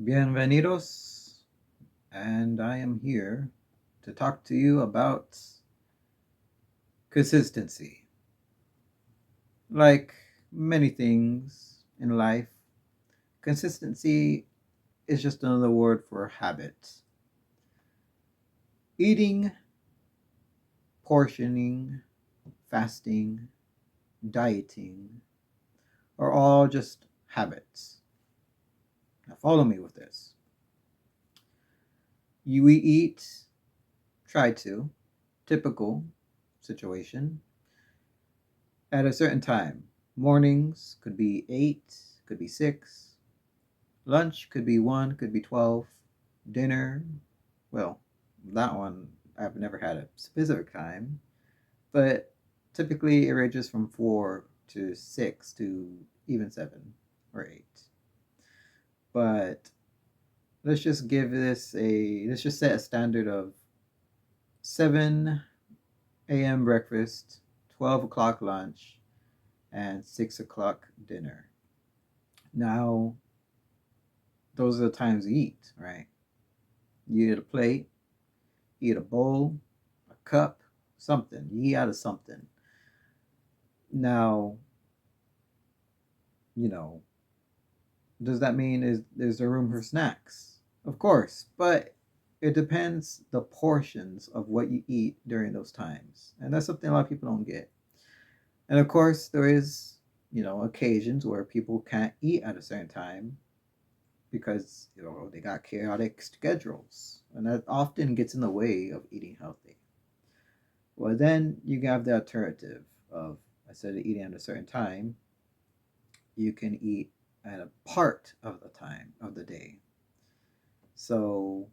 Bienvenidos, and I am here to talk to you about consistency. Like many things in life, consistency is just another word for habit. Eating, portioning, fasting, dieting are all just habits. Now, follow me with this. We eat, try to, typical situation, at a certain time. Mornings could be 8, could be 6. Lunch could be 1, could be 12. Dinner, well, that one I've never had a specific time, but typically it ranges from 4 to 6 to even 7 or 8. But let's just set a standard of 7 a.m. breakfast, 12 o'clock lunch, and 6 o'clock dinner. Now, those are the times you eat, right? You eat a plate, you eat a bowl, a cup, something. You eat out of something. Now, you know, does that mean is there room for snacks? Of course, but it depends the portions of what you eat during those times. And that's something a lot of people don't get. And of course, there is, occasions where people can't eat at a certain time because they got chaotic schedules, and that often gets in the way of eating healthy. Well, then you have the alternative of, instead of eating at a certain time, you can eat at a part of the time of the day. So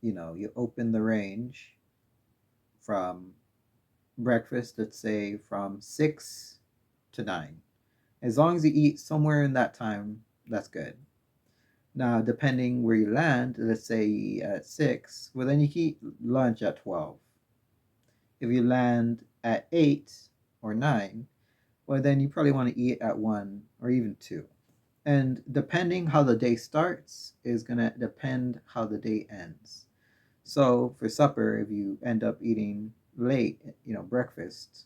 you open the range from breakfast, let's say from 6 to 9. As long as you eat somewhere in that time, that's good. Now, depending where you land, let's say at 6, well, then you can eat lunch at 12. If you land at 8 or 9, well, then you probably want to eat at 1 or even 2. And depending how the day starts is going to depend how the day ends. So for supper, if you end up eating late, breakfast,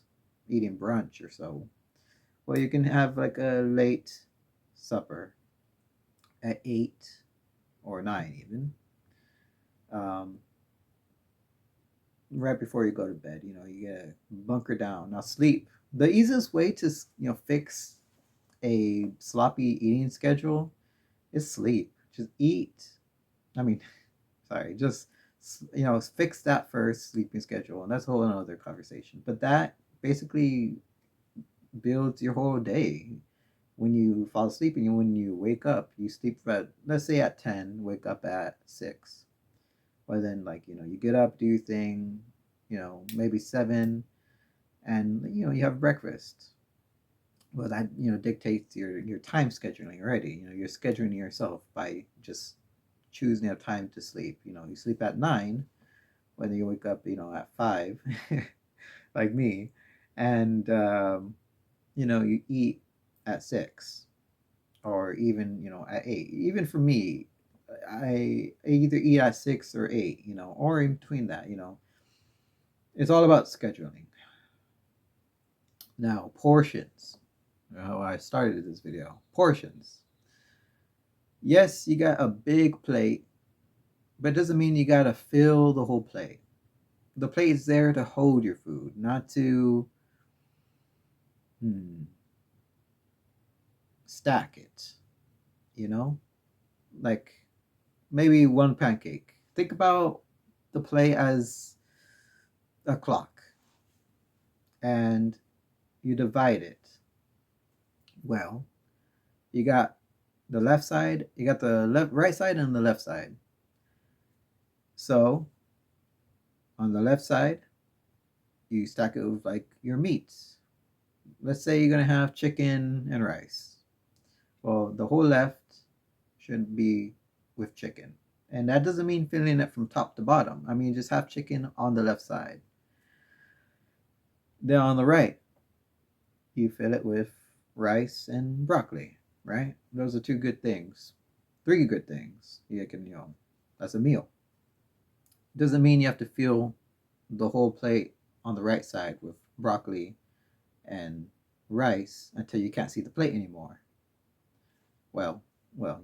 eating brunch or so, well, you can have like a late supper at 8 or 9 even. Um, right before you go to bed, you gotta bunker down. Now sleep. The easiest way to fix a sloppy eating schedule is sleep. Just eat. I mean, sorry, just fix that first sleeping schedule, and that's a whole another conversation. But that basically builds your whole day. When you fall asleep and when you wake up, you sleep at, let's say, at 10, wake up at 6. Well, then, you get up, do your thing, maybe 7, and you have breakfast. Well, that dictates your time scheduling already. You're scheduling yourself by just choosing a time to sleep. You sleep at 9, whether you wake up at 5, like me, and you eat at 6, or even at 8. Even for me, I either eat at 6 or 8, or in between that. It's all about scheduling. Now, portions. How I started this video. Portions. Yes, you got a big plate, but it doesn't mean you gotta fill the whole plate. The plate is there to hold your food, not to hmm, stack it. You know, like maybe one pancake. Think about the plate as a clock, and you divide it. Well, you got the left side, you got the right side, and the left side. So on the left side, you stack it with like your meats. Let's say you're gonna have chicken and rice. Well, the whole left should be with chicken. And that doesn't mean filling it from top to bottom. I mean, just have chicken on the left side. Then on the right, you fill it with rice and broccoli, right? Those are two good things. Three good things. You can, that's a meal. Doesn't mean you have to fill the whole plate on the right side with broccoli and rice until you can't see the plate anymore. Well, well,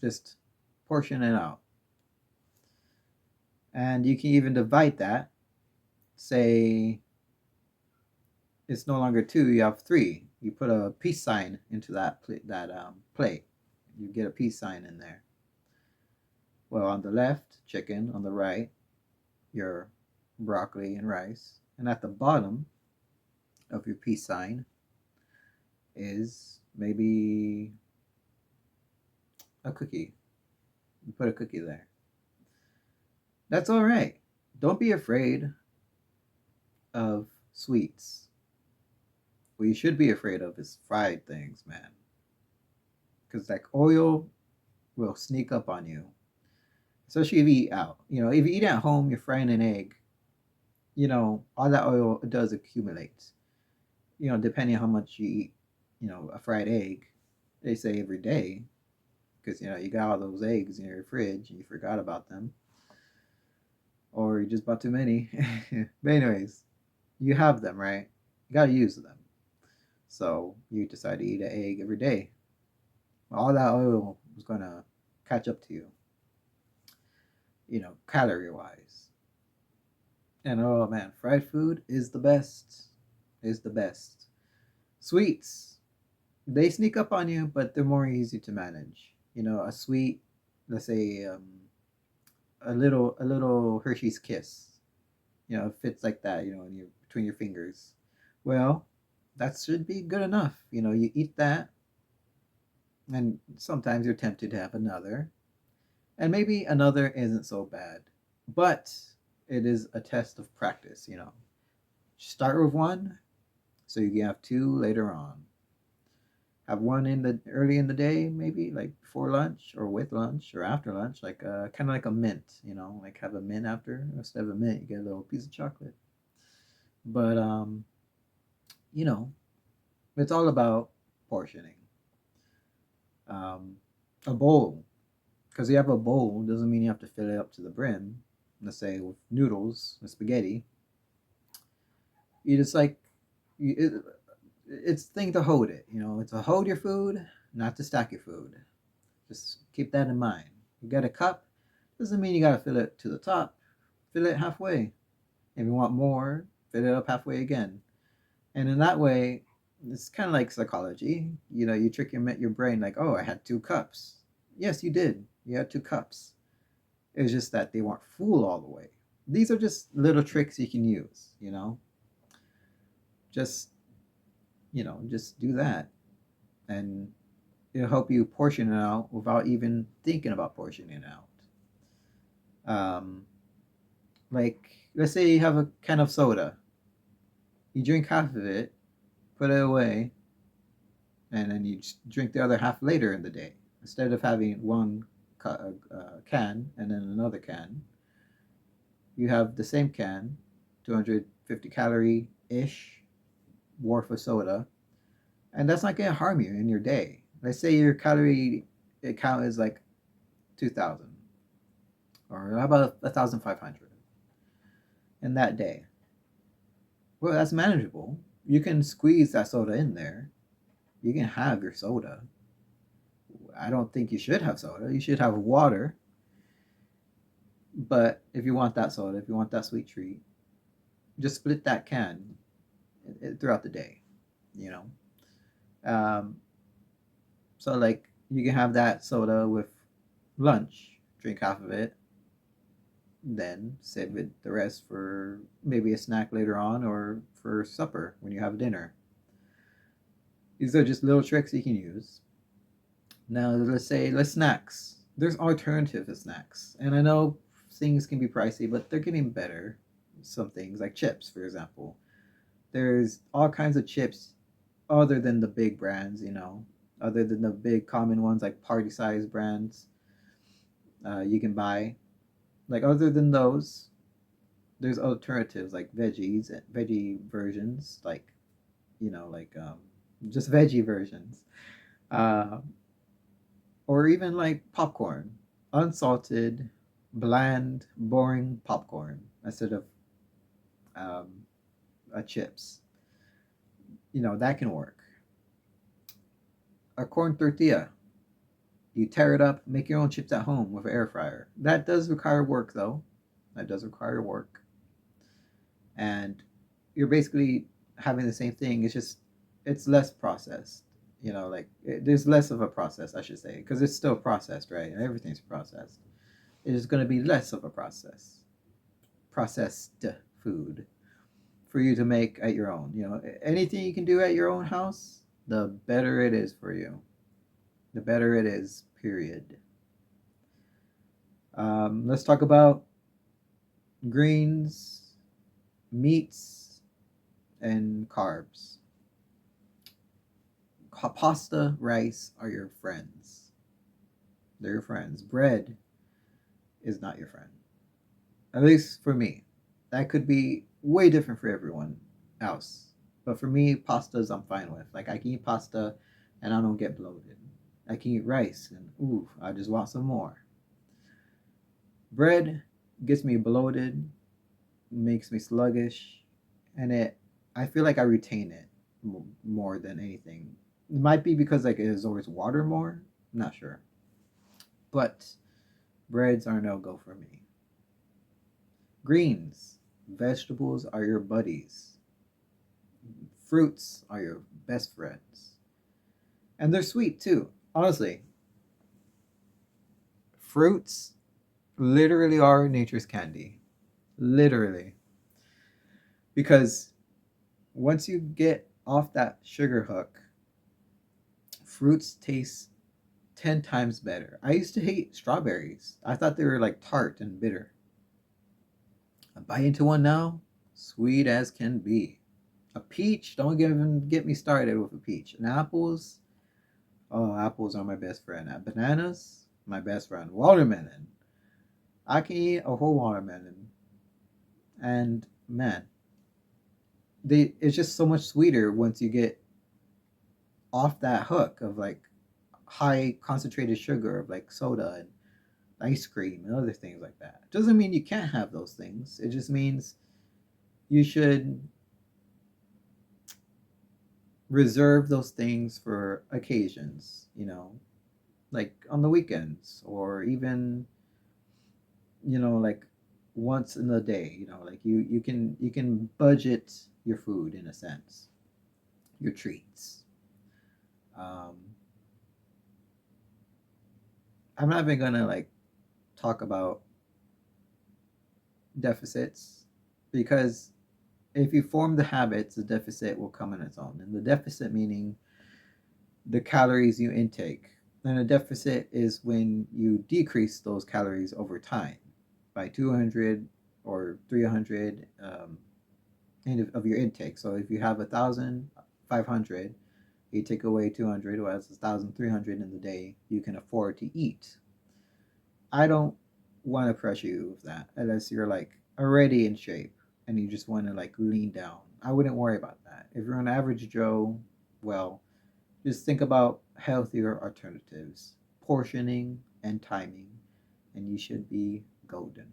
just portion it out. And you can even divide that. Say it's no longer two, you have three. You put a peace sign into that plate. You get a peace sign in there. Well, on the left, chicken. On the right, your broccoli and rice. And at the bottom of your peace sign is maybe a cookie. You put a cookie there. That's all right. Don't be afraid of sweets. What you should be afraid of is fried things, man. Because like oil will sneak up on you, especially if you eat out. If you eat at home, you're frying an egg. All that oil does accumulate. Depending on how much you eat, a fried egg, they say every day, because you got all those eggs in your fridge and you forgot about them, or you just bought too many. But anyways, you have them, right? You got to use them. So you decide to eat an egg every day. All that oil is going to catch up to you, calorie wise. And oh man, fried food is the best. Is the best. Sweets, they sneak up on you, but they're more easy to manage. A sweet, let's say, a little Hershey's Kiss. It fits like that. In between your fingers. Well, that should be good enough. You eat that, and sometimes you're tempted to have another, and maybe another isn't so bad, but it is a test of practice. Start with one, so you can have two later on. Have one in the early in the day, maybe like before lunch or with lunch or after lunch, like kind of like a mint. Like have a mint after. Instead of a mint, you get a little piece of chocolate. But you know, it's all about portioning. Um, a bowl, because you have a bowl doesn't mean you have to fill it up to the brim. Let's say with noodles and spaghetti, you just like it, it's the thing to hold it. It's to hold your food, not to stack your food. Just keep that in mind. You got a cup, doesn't mean you gotta fill it to the top. Fill it halfway. If you want more, fill it up halfway again. And in that way, it's kind of like psychology. You trick your brain like, oh, I had 2 cups. Yes, you did. You had 2 cups. It was just that they weren't full all the way. These are just little tricks you can use. Just just do that, and it'll help you portion it out without even thinking about portioning it out. Like let's say you have a can of soda, you drink half of it, put it away, and then you drink the other half later in the day. Instead of having one can and then another can, you have the same can, 250 calorie ish worth of soda, and that's not going to harm you in your day. Let's say your calorie count is like 2,000, or how about 1,500 in that day? Well, that's manageable. You can squeeze that soda in there. You can have your soda. I don't think you should have soda. You should have water. But if you want that soda, if you want that sweet treat, just split that can throughout the day. You know. Um, so like you can have that soda with lunch, drink half of it, then save it the rest for maybe a snack later on or for supper when you have dinner. These are just little tricks you can use. Now let's snacks. There's alternative to snacks, and I know things can be pricey, but they're getting better. Some things like chips, for example. There's all kinds of chips other than the big brands, other than the big common ones like party size brands you can buy. Like other than those, there's alternatives like veggie versions, like like just veggie versions. Uh, Or even like popcorn, unsalted, bland, boring popcorn instead of um, chips. That can work. A corn tortilla, you tear it up, make your own chips at home with an air fryer. That does require work though. That does require work. And you're basically having the same thing. It's less processed. There's less of a process, I should say, because it's still processed, right? Everything's processed. It is going to be less of a processed food for you to make at your own. Anything you can do at your own house, the better it is for you. The better it is, period. Let's talk about greens, meats, and carbs. Pasta, rice are your friends. They're your friends. Bread is not your friend. At least for me. That could be way different for everyone else. But for me, pastas I'm fine with. Like I can eat pasta and I don't get bloated. I can eat rice and ooh, I just want some more. Bread gets me bloated, makes me sluggish, and I feel like I retain it more than anything. It might be because like it absorbs water more. I'm not sure. But breads are no go for me. Greens, vegetables are your buddies. Fruits are your best friends. And they're sweet too. Honestly, fruits literally are nature's candy. Literally. Because once you get off that sugar hook, fruits taste 10 times better. I used to hate strawberries. I thought they were like tart and bitter. I bite into one now, sweet as can be. A peach, don't even get me started with a peach. And apples, oh, apples are my best friend. Bananas, my best friend. Watermelon, I can eat a whole watermelon. And man, it's just so much sweeter once you get off that hook of like high concentrated sugar of like soda and ice cream and other things like that. Doesn't mean you can't have those things. It just means you should reserve those things for occasions, like on the weekends or even, like once in a day, like you can budget your food in a sense, your treats. Um, I'm not even gonna like talk about deficits because if you form the habits, the deficit will come on its own. And the deficit meaning the calories you intake. And a deficit is when you decrease those calories over time by 200 or 300 of your intake. So if you have 1,500, you take away 200, or that's 1,300 in the day you can afford to eat. I don't want to pressure you with that unless you're like already in shape and you just want to like lean down. I wouldn't worry about that. If you're an average Joe, well, just think about healthier alternatives, portioning and timing, and you should be golden.